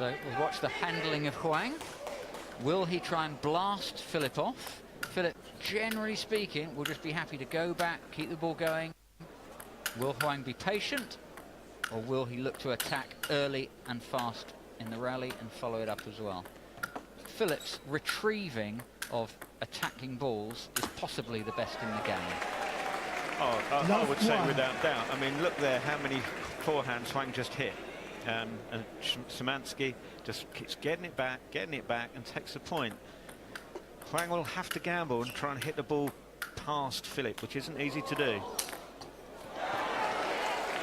So we'll watch the handling of Huang. Will he try and blast Philip off? Philip, generally speaking, will just be happy to go back, keep the ball going. Will Huang be patient, or will he look to attack early and fast in the rally and follow it up as well? Philip's retrieving of attacking balls is possibly the best in the game. Oh, I would say without doubt. I mean, look there, how many forehands Huang just hit. And Szymanski just keeps getting it back, and takes the point. Huang will have to gamble and try and hit the ball past Philip, which isn't easy to do.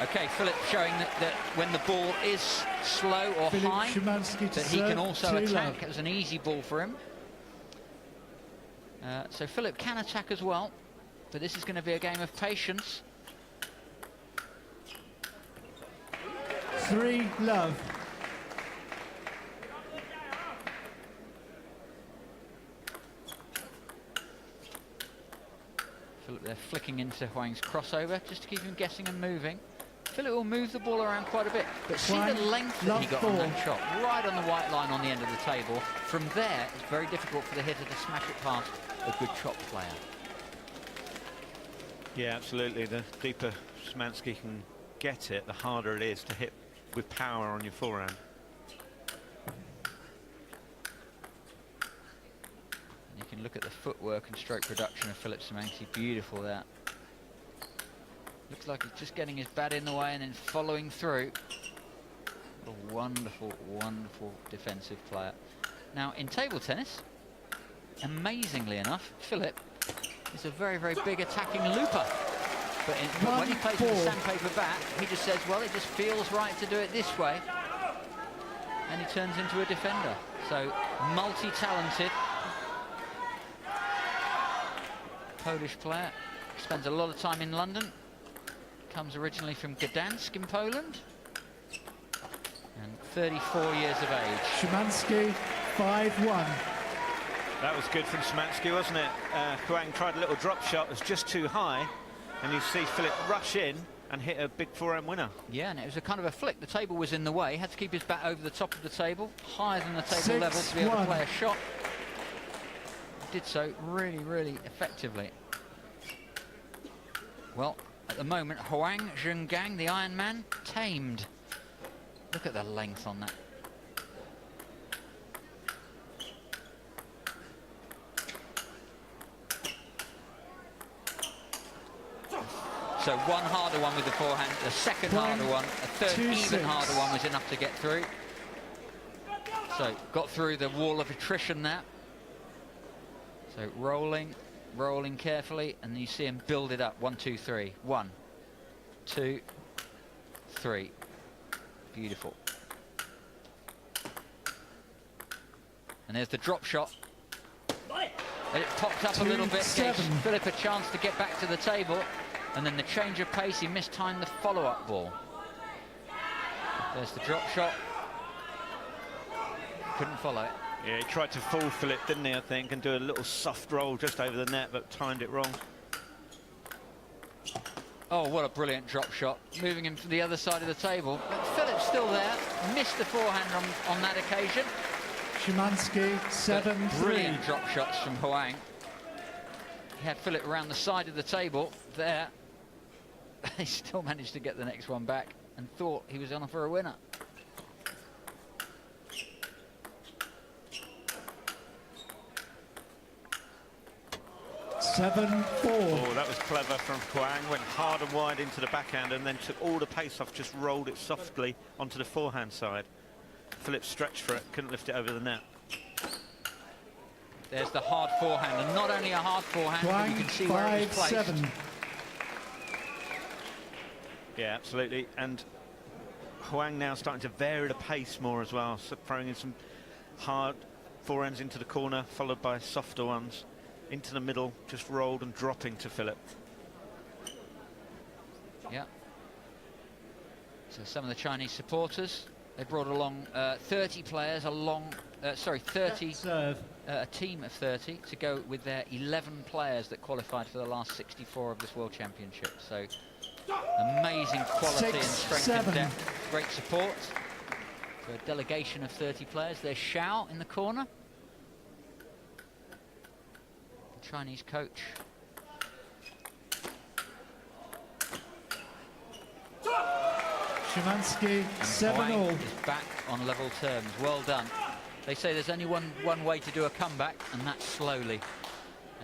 Okay, Philip showing that when the ball is slow or high, that he can also attack. It was an easy ball for him. So Philip can attack as well, but this is going to be a game of patience. 3-love. Philip there flicking into Huang's crossover just to keep him guessing and moving. Philip will move the ball around quite a bit, but see the length that he got on that shot, right on the white line on the end of the table. From there, it's very difficult for the hitter to smash it past a good chop player. Yeah, absolutely. The deeper Szymanski can get it, the harder it is to hit with power on your forehand. And you can look at the footwork and stroke production of Philip Szymanski. Beautiful there. Looks like he's just getting his bat in the way and then following through. A wonderful, wonderful defensive player. Now, in table tennis, amazingly enough, Philip is a very, very big attacking looper. But when he plays with a sandpaper bat, he just says, well, it just feels right to do it this way. And he turns into a defender. So, multi-talented Polish player. Spends a lot of time in London. Comes originally from Gdansk in Poland. And 34 years of age. Szymanski, 5-1. That was good from Szymanski, wasn't it? Huang tried a little drop shot, it was just too high. And you see Philip rush in and hit a big forehand winner. Yeah, and it was a kind of a flick. The table was in the way. Had to keep his bat over the top of the table, higher than the table level to be able to play a shot. Did so really, really effectively. Well, at the moment, Huang Zhenggang, the Iron Man, tamed. Look at the length on that. So one harder one with the forehand, the second harder one, a third even harder one was enough to get through. So got through the wall of attrition there. So rolling carefully, and you see him build it up. 1, 2, 3. 1, 2, 3. Beautiful. And there's the drop shot. And it popped up a little bit, gave Philip a chance to get back to the table. And then the change of pace, he mistimed the follow-up ball. There's the drop shot. Couldn't follow it. Yeah, he tried to fool Philip, didn't he, I think, and do a little soft roll just over the net, but timed it wrong. Oh, what a brilliant drop shot. Moving him to the other side of the table. But Philip's still there. Missed the forehand on that occasion. Szymanski, 7-3. Brilliant drop shots from Huang. He had Philip around the side of the table there. He still managed to get the next one back and thought he was on for a winner. Oh, that was clever from Huang. Went hard and wide into the backhand and then took all the pace off, just rolled it softly onto the forehand side. Philip stretched for it, couldn't lift it over the net. There's the hard forehand, and not only a hard forehand, but you can see where it was placed. 5-7. Yeah, absolutely. And Huang now starting to vary the pace more as well, so throwing in some hard forehands into the corner, followed by softer ones into the middle, just rolled and dropping to Philip. Yeah. So some of the Chinese supporters, they brought along 30 players along, a team of 30 to go with their 11 players that qualified for the last 64 of this World Championship. So amazing quality and strength and depth. Great support. So a delegation of 30 players. There's Xiao in the corner. The Chinese coach. Szymanski, 7-all. Is back on level terms. Well done. They say there's only one way to do a comeback, and that's slowly.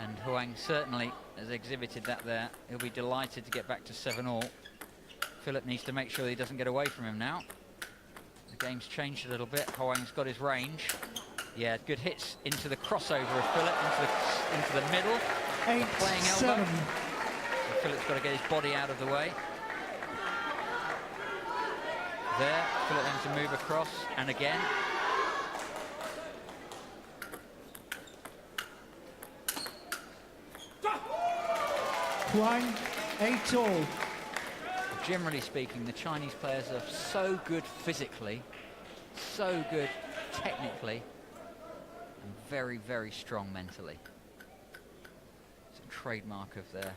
And Huang certainly has exhibited that there. He'll be delighted to get back to 7-all. Philip needs to make sure he doesn't get away from him now. The game's changed a little bit. Huang's got his range. Yeah, good hits into the crossover of Philip, into the middle. 8-7. So Philip's got to get his body out of the way. There, Philip having to move across, and again. Huang, 8-all. Generally speaking, the Chinese players are so good physically, so good technically, and very, very strong mentally. It's a trademark of their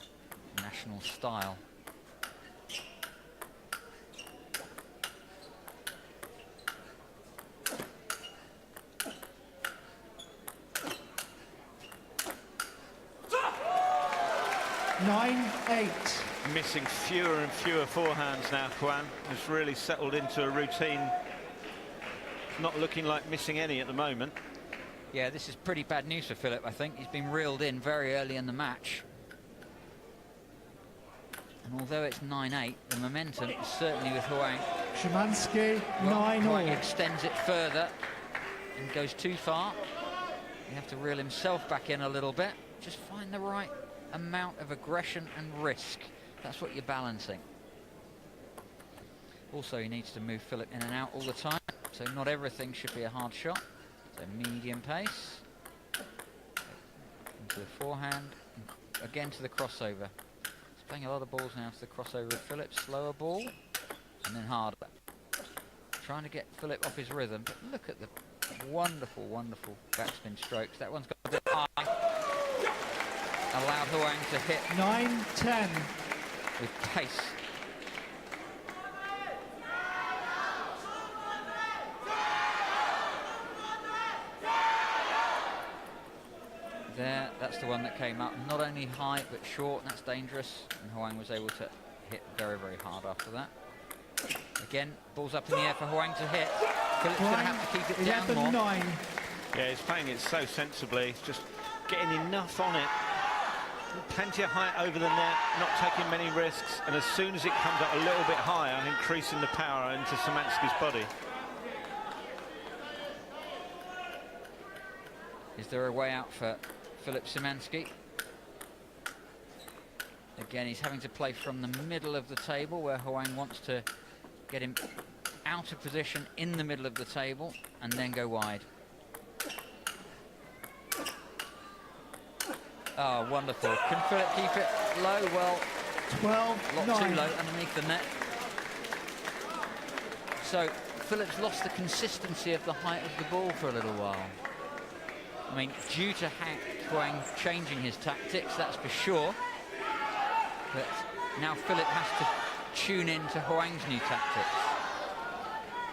national style. Nine, 8. Missing fewer and fewer forehands now. Huang has really settled into a routine. Not looking like missing any at the moment. Yeah, this is pretty bad news for Philip, I think. He's been reeled in very early in the match. And although it's 9-8, the momentum is certainly with Huang. Szymanski, Well, 9-all. Huang extends it further and goes too far. You have to reel himself back in a little bit. Just find the right amount of aggression and risk. That's what you're balancing. Also, he needs to move Philip in and out all the time, so not everything should be a hard shot. So medium pace. Into the forehand, and again to the crossover. He's playing a lot of balls now to the crossover with Philip. Slower ball, and then harder. Trying to get Philip off his rhythm, but look at the wonderful, wonderful backspin strokes. That one's got a bit high. Allowed Huang to hit 9-10. with pace. There, that's the one that came up. Not only high, but short, and that's dangerous. And Huang was able to hit very, very hard after that. Again, balls up in the air for Huang to hit. Philip's going to have to keep it down more. 11-9. Yeah, he's playing it so sensibly. He's just getting enough on it. Plenty of height over the net, not taking many risks, and as soon as it comes up a little bit higher, increasing the power into Szymanski's body. Is there a way out for Philip Szymanski? Again, he's having to play from the middle of the table, where Huang wants to get him out of position in the middle of the table and then go wide. Oh, wonderful. Can Philip keep it low? Well, 12-9. a lot too low underneath the net. So Philip's lost the consistency of the height of the ball for a little while. I mean, due to Huang changing his tactics, that's for sure. But now Philip has to tune in to Huang's new tactics.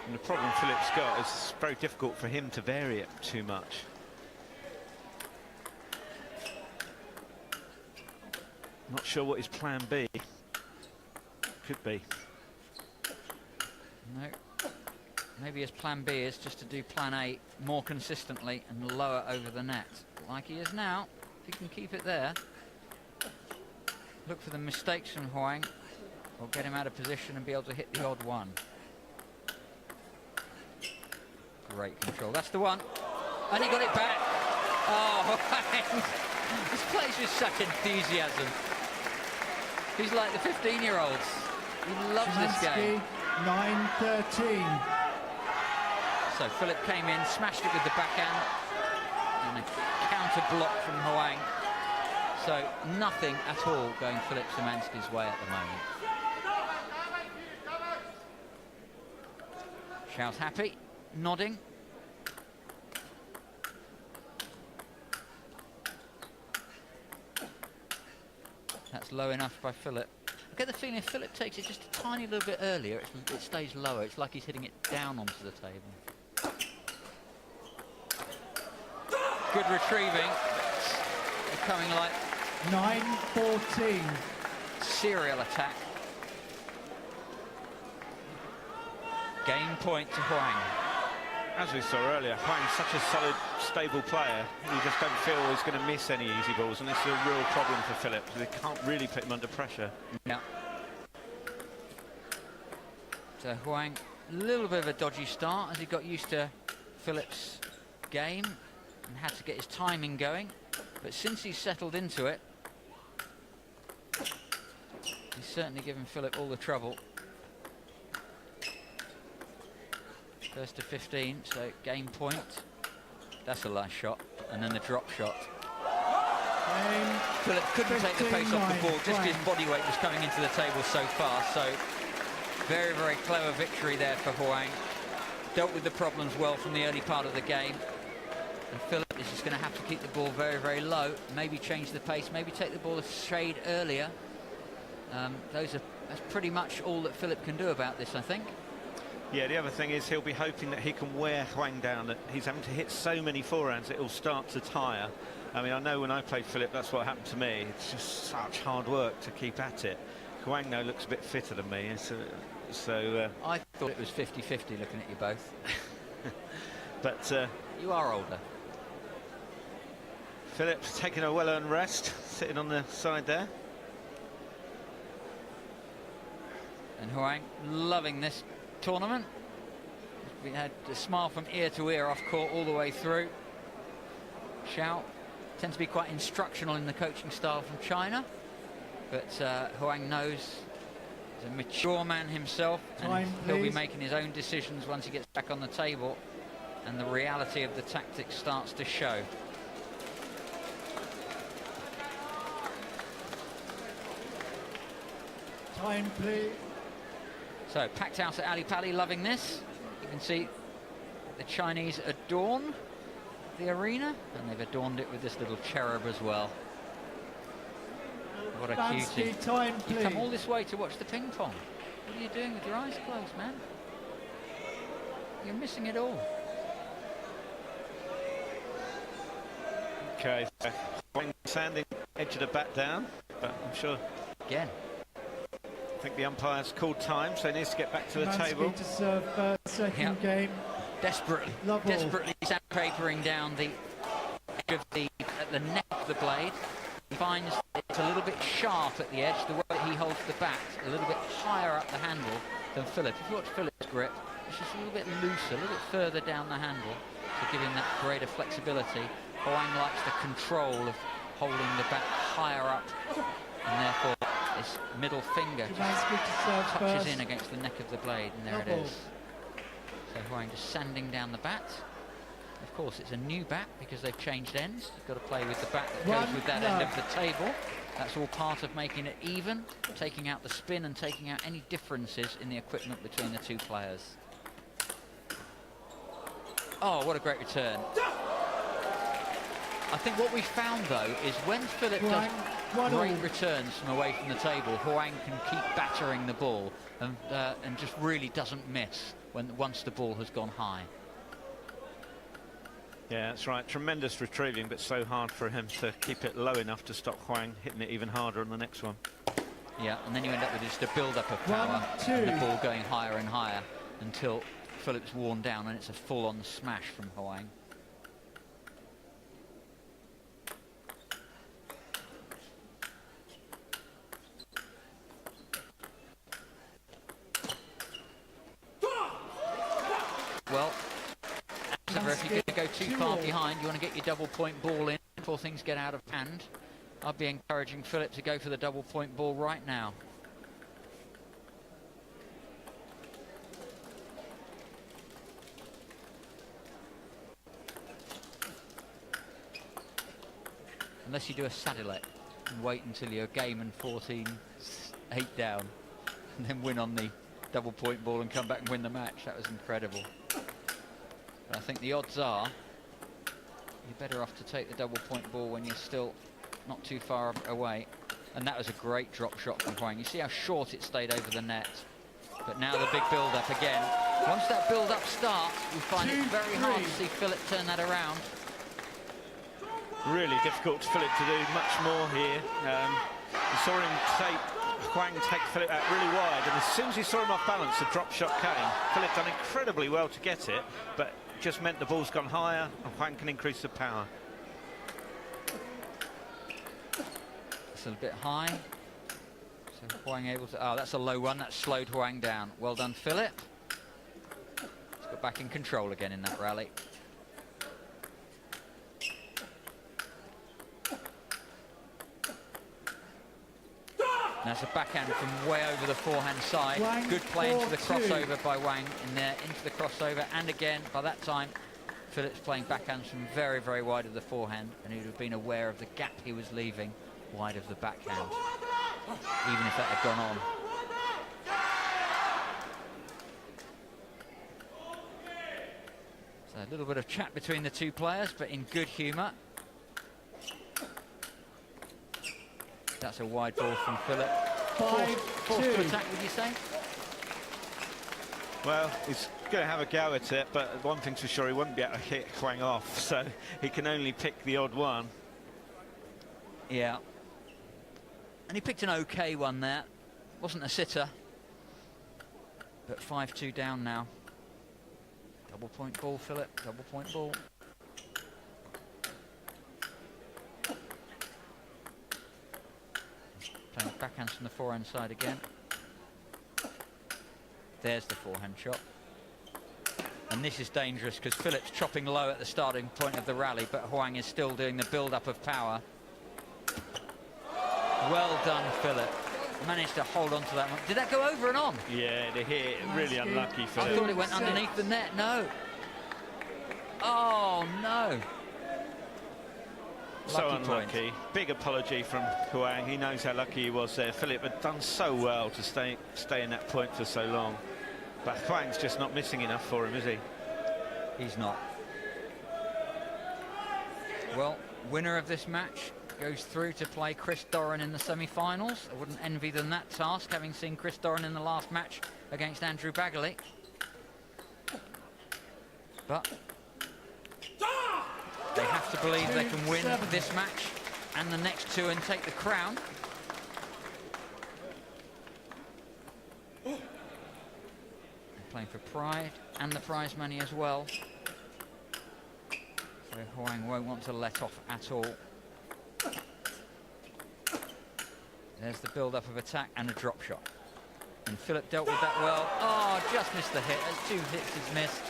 And the problem Philip's got is it's very difficult for him to vary it too much. Not sure what his plan B could be. No. Maybe his plan B is just to do plan A more consistently and lower over the net. Like he is now. If he can keep it there. Look for the mistakes from Huang. Or get him out of position and be able to hit the odd one. Great control. That's the one. And he got it back. Oh, Huang. This plays with such enthusiasm. He's like the 15-year-olds. He loves this game. 9-13. So Philip came in, smashed it with the backhand, and a counter block from Huang. So nothing at all going Philip Szymanski's way at the moment. Xiao's happy, nodding. That's low enough by Philip. I get the feeling if Philip takes it just a tiny little bit earlier, it stays lower. It's like he's hitting it down onto the table. Good retrieving. They're coming like 9-14. serial attack. Game point to Huang. As we saw earlier, Huang's such a solid, stable player. You just don't feel he's going to miss any easy balls, and this is a real problem for Philip. They can't really put him under pressure. No. So Huang, a little bit of a dodgy start as he got used to Philip's game and had to get his timing going. But since he's settled into it, he's certainly given Philip all the trouble. First to 15, so game point. That's a nice shot, and then the drop shot. Philip couldn't take the pace off the ball, just his body weight was coming into the table so fast. So very, very clever victory there for Huang. Dealt with the problems well from the early part of the game. And Philip is just going to have to keep the ball very, very low. Maybe change the pace, maybe take the ball a shade earlier. That's pretty much all that Philip can do about this, I think. Yeah, the other thing is he'll be hoping that he can wear Huang down, that he's having to hit so many forehands it will start to tire. I mean, I know when I played Philip, that's what happened to me. It's just such hard work to keep at it. Huang, though, looks a bit fitter than me, so I thought it was 50-50 looking at you both. But you are older. Philip's taking a well-earned rest, sitting on the side there. And Huang loving this tournament. We had a smile from ear to ear off court all the way through. Xiao tends to be quite instructional in the coaching style from China, but Huang knows he's a mature man himself, and he'll be making his own decisions once he gets back on the table and the reality of the tactics starts to show. Time, please. So, packed out at Ali Pali, loving this. You can see the Chinese adorn the arena, and they've adorned it with this little cherub as well. What a cutie. Time, You've come all this way to watch the ping pong. What are you doing with your eyes closed, man? You're missing it all. Okay, so Huang sanding edge of the bat down, but I'm sure... Again. I think the umpire's called time, so he needs to get back to the Szymanski table. to serve second game. Desperately sandpapering down the edge of at the neck of the blade. He finds it's a little bit sharp at the edge, the way that he holds the bat, a little bit higher up the handle than Philip. If you watch Philip's grip, it's just a little bit looser, a little bit further down the handle to give him that greater flexibility. Huang likes the control of holding the bat higher up, and therefore his middle finger just touches in against the neck of the blade, and there it is. So Huang just sanding down the bat. Of course, it's a new bat because they've changed ends. You've got to play with the bat that goes with that end of the table. That's all part of making it even, taking out the spin and taking out any differences in the equipment between the two players. Oh, what a great return. I think what we found, though, is when Philip does great returns from away from the table, Huang can keep battering the ball and just really doesn't miss once the ball has gone high. Yeah, that's right. Tremendous retrieving, but so hard for him to keep it low enough to stop Huang hitting it even harder on the next one. Yeah, and then you end up with just a build-up of power and the ball going higher and higher until Philip's worn down and it's a full-on smash from Huang. Well, if you're going to go too far behind, you want to get your double-point ball in before things get out of hand. I'd be encouraging Philip to go for the double-point ball right now. Unless you do a Sadilet and wait until you're game and 14-8 down, and then win on the double-point ball and come back and win the match. That was incredible. But I think the odds are you're better off to take the double-point ball when you're still not too far away. And that was a great drop shot from Huang. You see how short it stayed over the net. But now the big build-up again. Once that build-up starts, we find it very hard to see Philip turn that around. Really difficult for Philip to do much more here. We saw him Huang take Philip out really wide, and as soon as he saw him off balance, the drop shot came. Philip done incredibly well to get it, but just meant the ball's gone higher, and Huang can increase the power. It's a bit high. So Huang able to... Oh, that's a low one. That slowed Huang down. Well done, Philip. He's got back in control again in that rally. That's a backhand from way over the forehand side. Wang, Good play into the 4-2. crossover by Wang in there, into the crossover. And again, by that time, Philip's playing backhands from very, very wide of the forehand, and he would have been aware of the gap he was leaving wide of the backhand, even if that had gone on. So a little bit of chat between the two players, but in good humour. That's a wide ball from Philip. 5-2. To attack, would you say? Well, he's going to have a go at it, but one thing's for sure, he won't be able to hit Huang off, so he can only pick the odd one. Yeah. And he picked an okay one there. Wasn't a sitter. But 5-2 down now. Double point ball, Philip. Double point ball. Playing backhands from the forehand side again. There's the forehand shot. And this is dangerous because Philip's chopping low at the starting point of the rally, but Huang is still doing the build-up of power. Well done, Philip. Managed to hold on to that one. Did that go over and on? Yeah, the hit, really unlucky, Philip. I thought it went underneath the net. No. Oh, no. So Lucky unlucky. point. Big apology from Huang. He knows how lucky he was there. Philip had done so well to stay in that point for so long. But Huang's just not missing enough for him, is he? He's not. Well, winner of this match goes through to play Chris Doran in the semi-finals. I wouldn't envy them that task, having seen Chris Doran in the last match against Andrew Bagley. But they have to believe they can win this match and the next two and take the crown. They're playing for pride and the prize money as well. So Huang won't want to let off at all. There's the build-up of attack and a drop shot. And Philip dealt with that well. Oh, just missed the hit. There's 2 hits he's missed.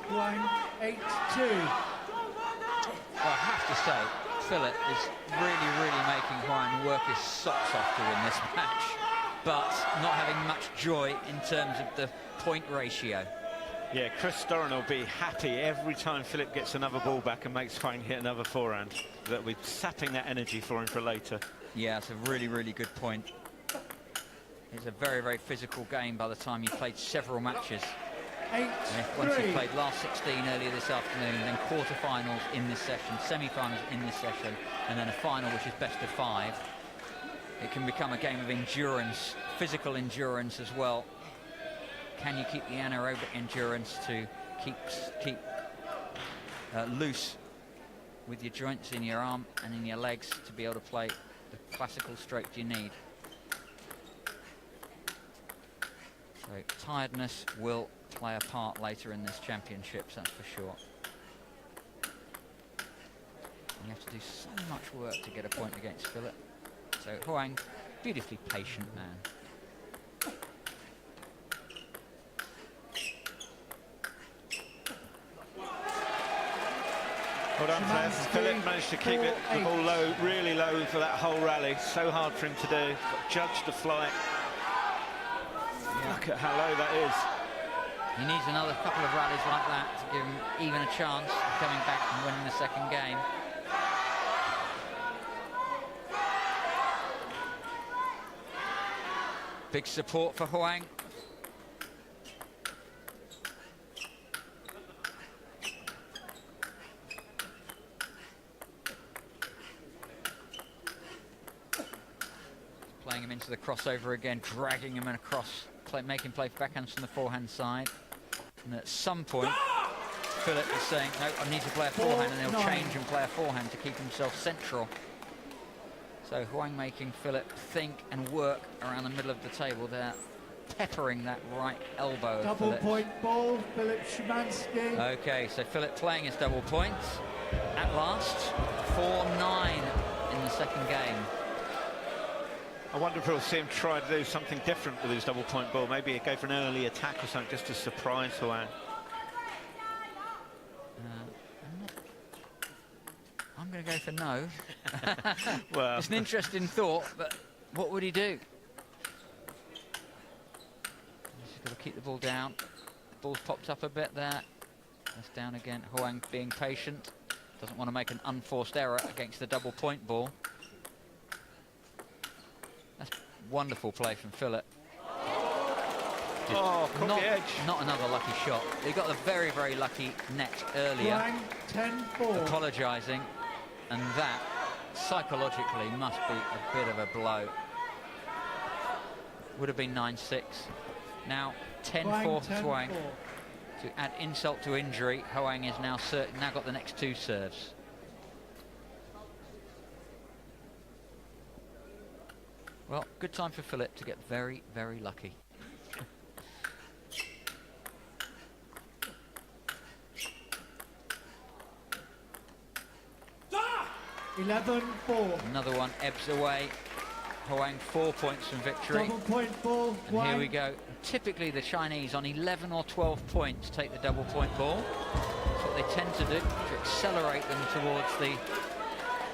Huang, 8-2. Well, I have to say, Philip is really making Huang work his socks off to win this match, but not having much joy in terms of the point ratio. Yeah, Chris Doran will be happy every time Philip gets another ball back and makes Huang hit another forehand. That we're sapping that energy for him for later. Yeah, it's a really good point. It's a very physical game by the time you played several matches. 8-3. Once you played last 16 earlier this afternoon, then quarter-finals in this session, semi-finals in this session, and then a final which is best of 5. It can become a game of endurance, physical endurance as well. Can you keep the anaerobic endurance to keep loose with your joints in your arm and in your legs to be able to play the classical stroke you need? So tiredness will play a part later in this championships, that's for sure. You have to do so much work to get a point against Philip. So Huang, beautifully patient man. Well done, Flev. Philip managed to keep the ball low, really low for that whole rally. So hard for him to do. Got judged the flight. Look at how low that is. He needs another couple of rallies like that to give him even a chance of coming back and winning the second game. Big support for Huang. into the crossover again, dragging him across, making play for backhands from the forehand side. And at some point, Philip is saying, no, I need to play a forehand, and he'll change and play a forehand to keep himself central. So Huang making Philip think and work around the middle of the table there, peppering that right elbow of Double Philip's. point ball, Philip Szymanski. Okay, so Philip playing his double points at last. 4-9 in the second game. I wonder if we'll see him try to do something different with his double point ball. Maybe go for an early attack or something just to surprise Huang. I'm going to go for no. Well, It's an interesting thought, but what would he do? He's got to keep the ball down. The ball's popped up a bit there. That's down again. Huang being patient. Doesn't want to make an unforced error against the double point ball. That's wonderful play from Philip. oh, caught the edge. Not another lucky shot. He got a very, very lucky net earlier. Huang 10-4. Apologising, and that psychologically must be a bit of a blow. Would have been 9-6. Now 10-4 for Huang. To add insult to injury, Huang is now got the next two serves. Well, good time for Philip to get very, very lucky. 11-4. Another one ebbs away. Huang 4 points from victory. Double point ball. And here we go. Typically the Chinese on 11 or 12 points take the double point ball. That's what they tend to do, to accelerate them towards the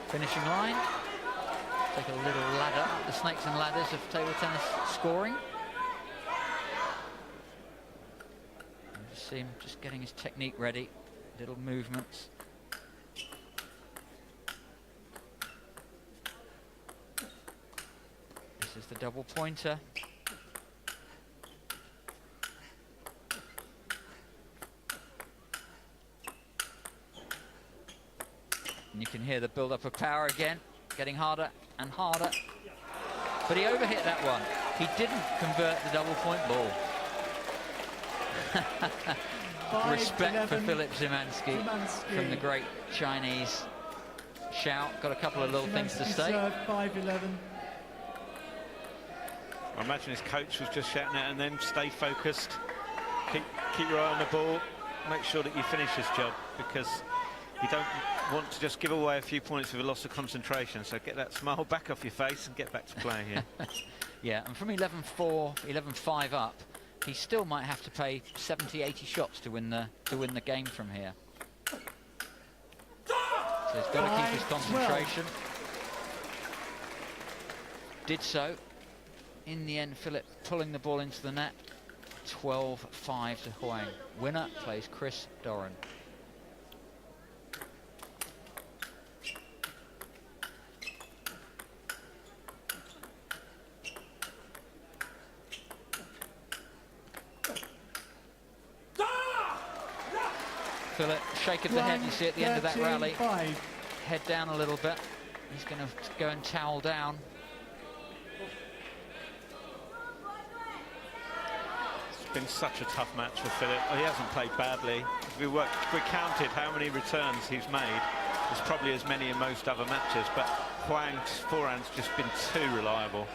finishing line. Take a little ladder up the snakes and ladders of table tennis scoring. And just see him just getting his technique ready. Little movements. This is the double pointer. And you can hear the build-up of power again, getting harder and harder. But he overhit that one. He didn't convert the double point ball. Respect for Philip Szymanski from the great Chinese shout. Got a couple of little things to say. 5-11. I imagine his coach was just shouting out, and then stay focused, keep your eye on the ball, make sure that you finish this job, because you don't want to just give away a few points with a loss of concentration. So get that smile back off your face and get back to playing here. Yeah, and from 11-4, 11-5 up, he still might have to play 70, 80 shots to win the game from here. So he's got to keep his concentration. Did so. In the end, Philip pulling the ball into the net. 12-5 to Huang. Winner plays Chris Doran. Philip, shake of the head, you see at the end of that rally. Head down a little bit. He's going to go and towel down. It's been such a tough match for Philip. Oh, he hasn't played badly. If we counted how many returns he's made, there's probably as many in most other matches, but Huang's forehand's just been too reliable.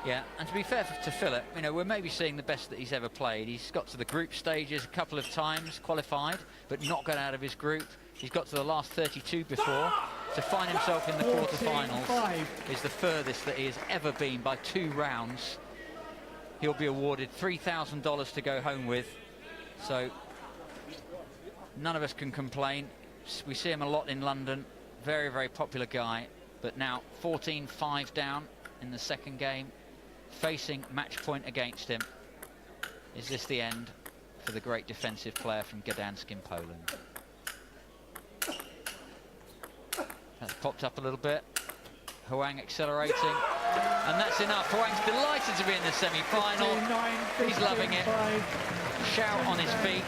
Yeah, and to be fair to Philip, you know, we're maybe seeing the best that he's ever played. He's got to the group stages a couple of times, qualified, but not got out of his group. He's got to the last 32 before. To find himself in the quarterfinals is the furthest that he has ever been by 2 rounds. He'll be awarded $3,000 to go home with. So none of us can complain. We see him a lot in London. Very, very popular guy. But now 14-5 down in the second game, facing match point against him. Is this the end for the great defensive player from Gdansk in Poland? That's popped up a little bit. Huang accelerating, and that's enough. Huang's delighted to be in the semi-final. He's loving it. Shout on his feet.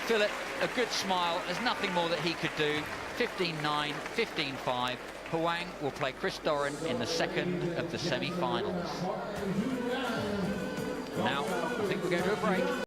Philip, a good smile. There's nothing more that he could do. 15-9, 15-5. Huang will play Chris Doran in the second of the semi-finals. Now, I think we're going to a break.